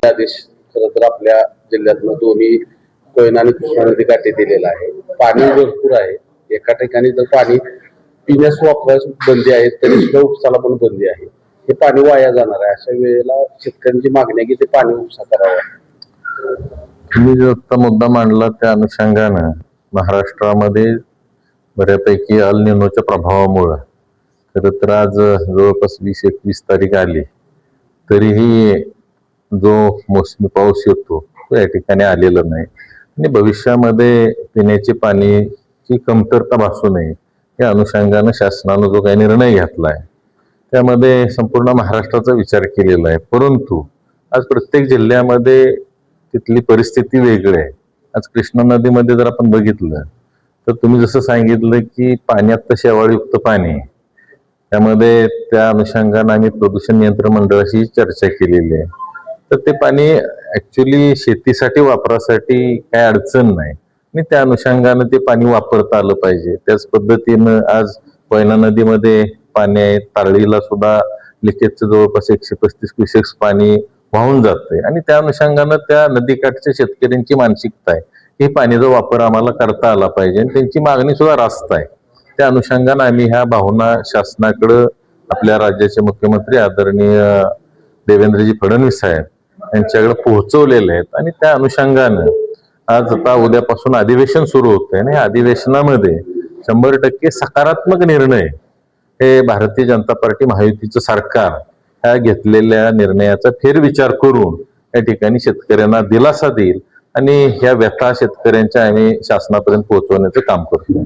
आदेश खरं तर आपल्या जिल्ह्यातनं दोन्ही कोयना आणि कृष्णा नदी काठी दिलेला आहे. पाणी भरपूर आहे. एका ठिकाणी तर पाणी पिण्यास वापरास बंदी आहे, तरी सुद्धा उपसाला पण बंदी आहे. हे पाणी वाया जाणार आहे. अशा वेळेला शेतकऱ्यांची मागणी आहे की ते पाणी उपसा करावा. तुम्ही जो आता मुद्दा मांडला त्या अनुषंगानं महाराष्ट्रामध्ये बऱ्यापैकी अल निनोच्या प्रभावामुळं खरं तर आज जवळपास 20-21 तारीख आली तरीही जो मोसमी पाऊस येतो तो या ठिकाणी आलेला नाही आणि भविष्यामध्ये पिण्याची पाण्याची कमतरता भासू नये या अनुषंगानं शासनानं जो काही निर्णय घेतलाय त्यामध्ये संपूर्ण महाराष्ट्राचा विचार केलेला आहे. परंतु आज प्रत्येक जिल्ह्यामध्ये तिथली परिस्थिती वेगळी आहे. आज कृष्णा नदीमध्ये जर आपण बघितलं तर तुम्ही जसं सांगितलं की पाण्यात तर शेवाळयुक्त पाणी, त्यामध्ये त्या अनुषंगाने आम्ही प्रदूषण नियंत्रण मंडळाशी चर्चा केलेली आहे. तर ते पाणी ऍक्च्युली शेतीसाठी वापरासाठी काय अडचण नाही आणि त्या अनुषंगाने ते पाणी वापरता आलं पाहिजे. त्याच पद्धतीनं आज कोयना नदीमध्ये पाणी आहे, तारळीला सुद्धा लिकेजचं जवळपास 135 क्युसेक्स पाणी वाहून जातंय आणि त्या अनुषंगानं त्या नदीकाठच्या शेतकऱ्यांची मानसिकता आहे की पाण्याचा वापर आम्हाला करता आला पाहिजे आणि त्यांची मागणी सुद्धा रास्त आहे. त्या अनुषंगानं आम्ही ह्या भावना शासनाकडं आपल्या राज्याचे मुख्यमंत्री आदरणीय देवेंद्रजी फडणवीस साहेब यांच्याकडे पोहोचवलेले आहेत आणि त्या अनुषंगानं आज आता उद्यापासून अधिवेशन सुरू होतंय आणि अधिवेशनामध्ये 100% सकारात्मक निर्णय हे भारतीय जनता पार्टी महायुतीचं सरकार ह्या घेतलेल्या निर्णयाचा फेरविचार करून या ठिकाणी शेतकऱ्यांना दिलासा देईल आणि ह्या व्यथा शेतकऱ्यांच्या आम्ही शासनापर्यंत पोहोचवण्याचं काम करतो.